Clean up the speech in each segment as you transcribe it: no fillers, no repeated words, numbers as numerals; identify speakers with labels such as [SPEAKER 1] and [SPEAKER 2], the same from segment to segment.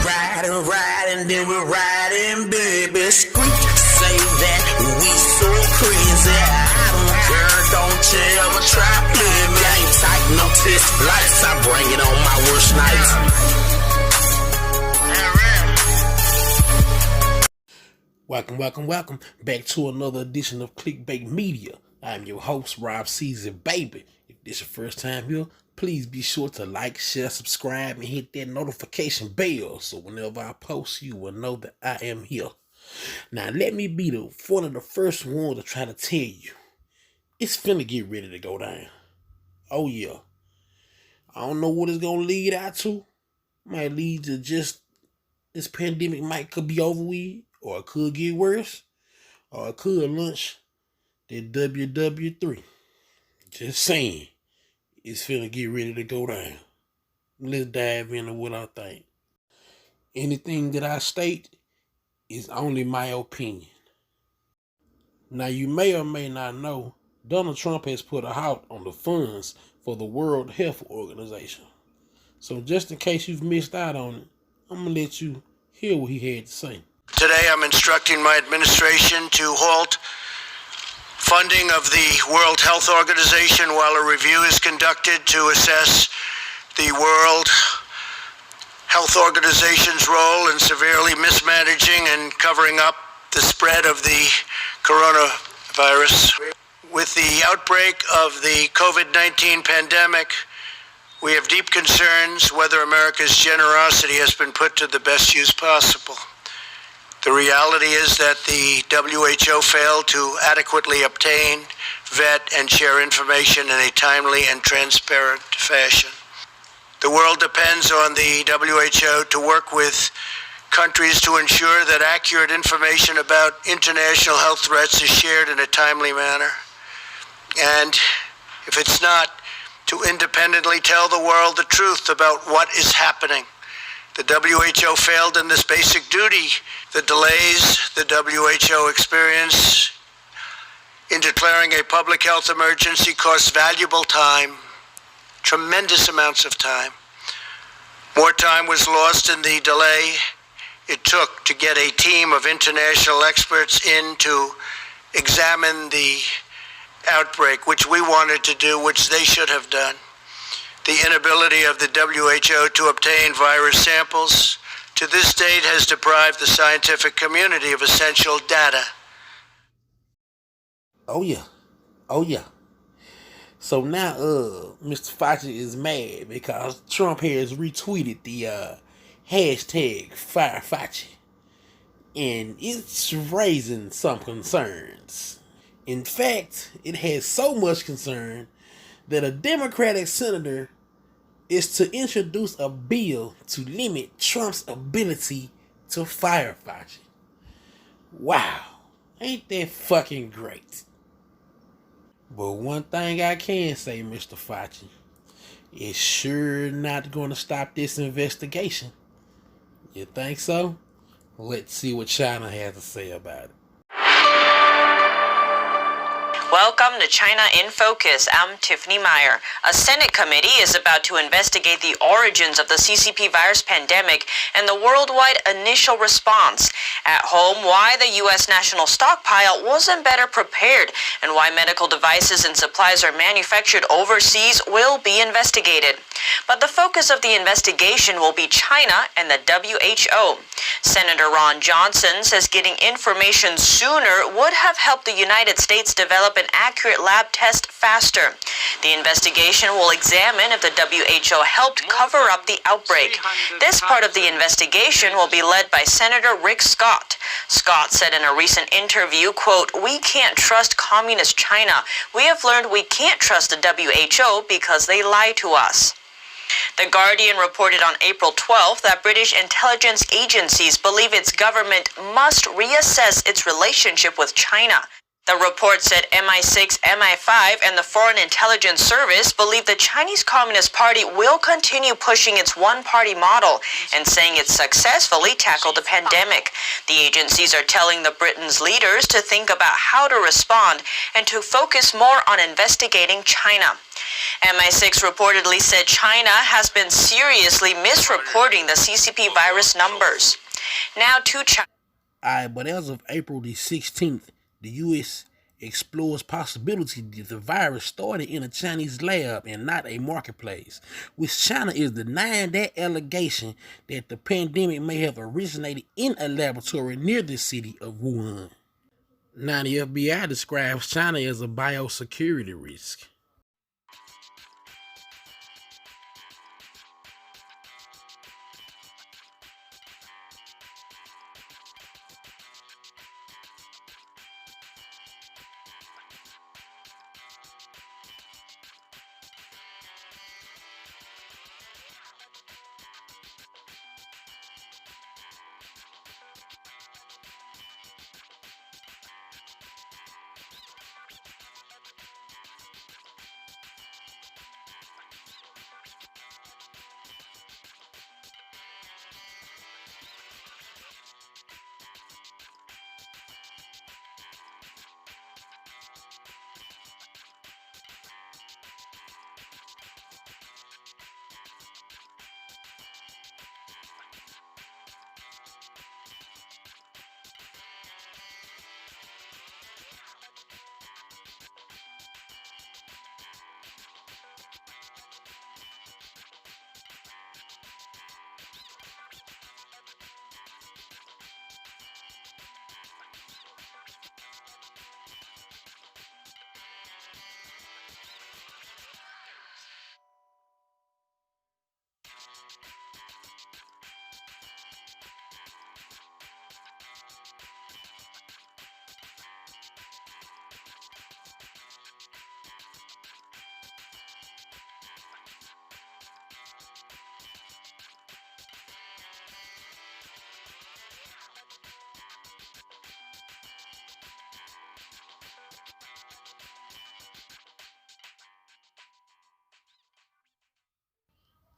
[SPEAKER 1] ride, and then we riding, baby. Street say that we so crazy. I don't care, don't you ever try play me. I ain't tight, no test lights. I bring it on my worst nights. Welcome back to another edition of Clickbait Media. I'm your host, Rob Season, baby. If this is your first time here, please be sure to like, share, subscribe, and hit that notification bell so whenever I post, you will know that I am here. Now, let me be one of the first ones to try to tell you, it's finna get ready to go down. Oh, yeah. I don't know what it's gonna lead out to. Might lead to just this pandemic could be over with, or it could get worse, or it could launch that WW3. Just saying, it's finna get ready to go down. Let's dive into what I think. Anything that I state is only my opinion. Now, you may or may not know, Donald Trump has put a halt on the funds for the World Health Organization. So just in case you've missed out on it, I'm going to let you hear what he had to say.
[SPEAKER 2] Today I'm instructing my administration to halt funding of the World Health Organization while a review is conducted to assess the World Health Organization's role in severely mismanaging and covering up the spread of the coronavirus. With the outbreak of the COVID-19 pandemic, we have deep concerns whether America's generosity has been put to the best use possible. The reality is that the WHO failed to adequately obtain, vet, and share information in a timely and transparent fashion. The world depends on the WHO to work with countries to ensure that accurate information about international health threats is shared in a timely manner. And if it's not, to independently tell the world the truth about what is happening. The WHO failed in this basic duty. The delays the WHO experienced in declaring a public health emergency cost valuable time, tremendous amounts of time. More time was lost in the delay it took to get a team of international experts in to examine the outbreak, which we wanted to do, which they should have done. The inability of the WHO to obtain virus samples to this date has deprived the scientific community of essential data.
[SPEAKER 1] Oh yeah. So now, Mr. Fauci is mad because Trump has retweeted the hashtag Fire Fauci, and it's raising some concerns. In fact, it has so much concern that a Democratic senator is to introduce a bill to limit Trump's ability to fire Fauci. Wow, ain't that fucking great? But one thing I can say, Mr. Fauci, it's sure not going to stop this investigation. You think so? Let's see what China has to say about it.
[SPEAKER 3] Welcome to China in Focus. I'm Tiffany Meyer. A Senate committee is about to investigate the origins of the CCP virus pandemic and the worldwide initial response. At home, why the U.S. national stockpile wasn't better prepared and why medical devices and supplies are manufactured overseas will be investigated. But the focus of the investigation will be China and the WHO. Senator Ron Johnson says getting information sooner would have helped the United States develop an accurate lab test faster. The investigation will examine if the WHO helped cover up the outbreak. This part of the investigation will be led by Senator Rick Scott. Scott said in a recent interview, quote, "We can't trust communist China. We have learned we can't trust the WHO because they lie to us." The Guardian reported on April 12th that British intelligence agencies believe its government must reassess its relationship with China. The report said MI6, MI5, and the Foreign Intelligence Service believe the Chinese Communist Party will continue pushing its one-party model and saying it successfully tackled the pandemic. The agencies are telling the Britain's leaders to think about how to respond and to focus more on investigating China. MI6 reportedly said China has been seriously misreporting the CCP virus numbers. Now to China.
[SPEAKER 1] Alright, but as of April the 16th, the U.S. explores possibility that the virus started in a Chinese lab and not a marketplace, which China is denying that allegation that the pandemic may have originated in a laboratory near the city of Wuhan. Now, the FBI describes China as a biosecurity risk.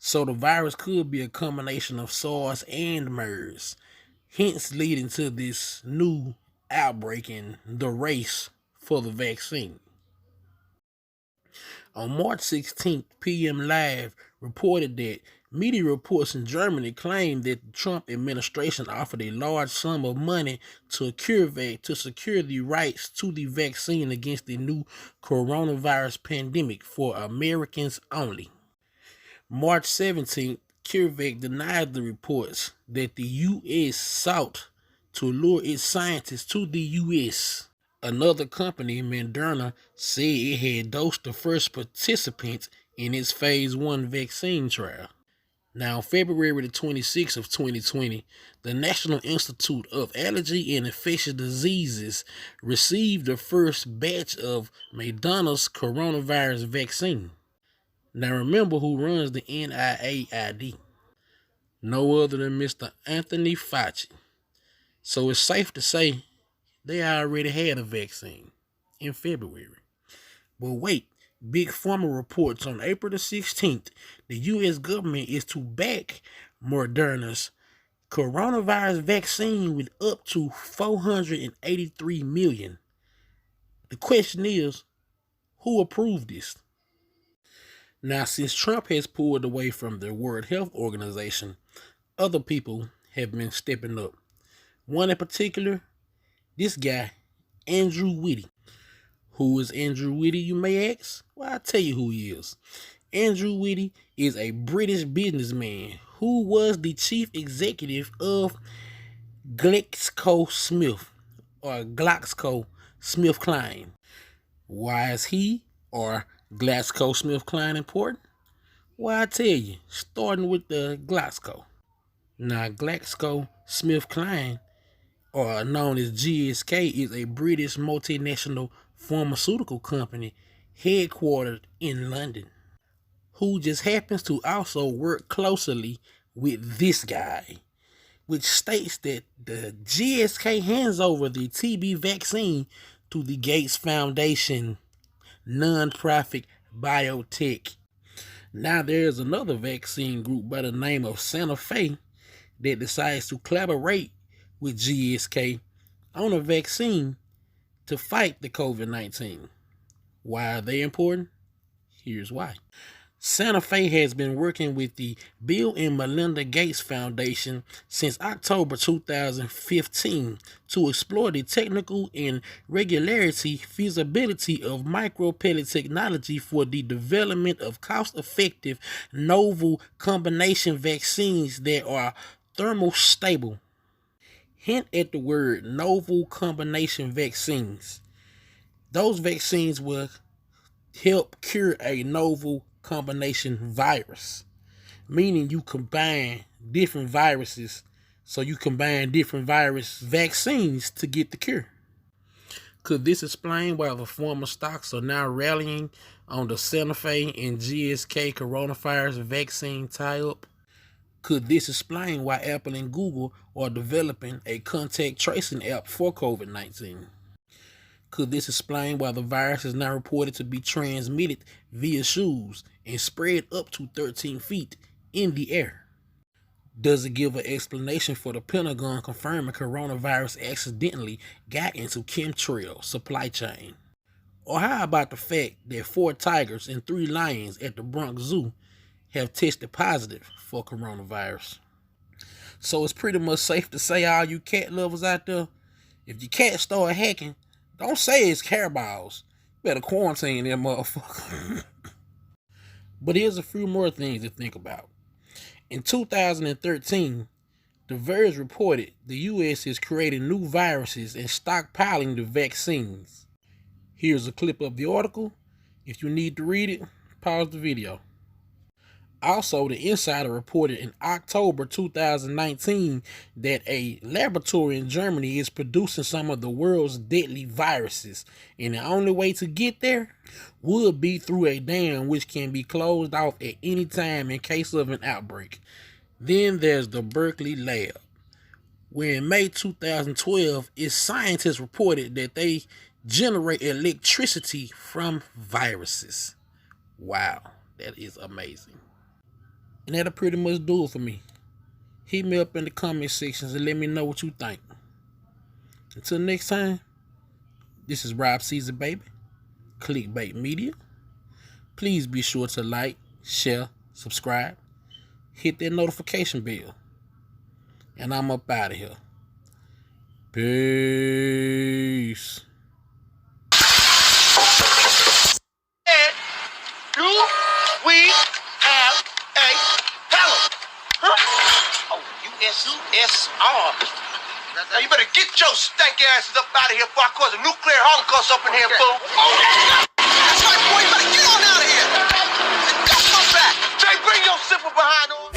[SPEAKER 1] So the virus could be a combination of SARS and MERS, hence leading to this new outbreak in the race for the vaccine. On March 16th, PM Live reported that media reports in Germany claimed that the Trump administration offered a large sum of money to CureVac to secure the rights to the vaccine against the new coronavirus pandemic for Americans only. March 17th, CureVac denied the reports that the U.S. sought to lure its scientists to the U.S. Another company, Moderna, said it had dosed the first participants in its phase 1 vaccine trial. Now, on February the 26th of 2020, the National Institute of Allergy and Infectious Diseases received the first batch of Moderna's coronavirus vaccine. Now remember who runs the NIAID. No other than Mr. Anthony Fauci. So it's safe to say they already had a vaccine in February. But wait, Big Pharma reports on April the 16th, the U.S. government is to back Moderna's coronavirus vaccine with up to $483 million. The question is, who approved this? Now, since Trump has pulled away from the World Health Organization, other people have been stepping up. One in particular, this guy, Andrew Whitty. Who is Andrew Whitty, you may ask? Well, I'll tell you who he is. Andrew Whitty is a British businessman who was the chief executive of GlaxoSmithKline. Why is he or GlaxoSmithKline important? Well, I tell you, starting with the Glaxo. Now, GlaxoSmithKline, or known as GSK, is a British multinational pharmaceutical company headquartered in London, who just happens to also work closely with this guy, which states that the GSK hands over the TB vaccine to the Gates Foundation nonprofit biotech. Now there's another vaccine group by the name of Sanofi that decides to collaborate with GSK on a vaccine to fight the COVID-19. Why are they important? Here's why. Sanofi has been working with the Bill and Melinda Gates Foundation since October 2015 to explore the technical and regulatory feasibility of micropellet technology for the development of cost-effective novel combination vaccines that are thermostable. Hint at the word novel combination vaccines. Those vaccines will help cure a novel combination virus, meaning you combine different viruses, so you combine different virus vaccines to get the cure. Could this explain why the former stocks are now rallying on the Sanofi and GSK coronavirus vaccine tie-up? Could this explain why Apple and Google are developing a contact tracing app for COVID-19? Could this explain why the virus is now reported to be transmitted via shoes and spread up to 13 feet in the air? Does it give an explanation for the Pentagon confirming coronavirus accidentally got into chemtrail supply chain? Or how about the fact that 4 tigers and 3 lions at the Bronx Zoo have tested positive for coronavirus? So it's pretty much safe to say, all you cat lovers out there, if your cat start hacking, don't say it's Carabal's. Better quarantine that motherfucker. But here's a few more things to think about. In 2013, The Verge reported the U.S. is creating new viruses and stockpiling the vaccines. Here's a clip of the article. If you need to read it, pause the video. Also, the Insider reported in October 2019 that a laboratory in Germany is producing some of the world's deadly viruses, and the only way to get there would be through a dam which can be closed off at any time in case of an outbreak. Then there's the Berkeley lab, where in May 2012, its scientists reported that they generate electricity from viruses. Wow, that is amazing. And that'll pretty much do it for me. Hit me up in the comment sections and let me know what you think. Until next time, this is Rob Caesar, baby. Clickbait Media. Please be sure to like, share, subscribe, hit that notification bell. And I'm up out of here. Peace.
[SPEAKER 2] S.R. Now you better get your stank asses up out of here before I cause a nuclear holocaust up in here, fool. That's right, boy. You better get on out of here. And don't come back. Jay, bring your zipper behind on.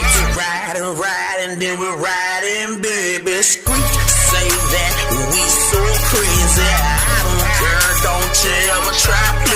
[SPEAKER 2] Ride and then we're riding, baby. Screech, say that we so crazy. I don't care, don't you ever try.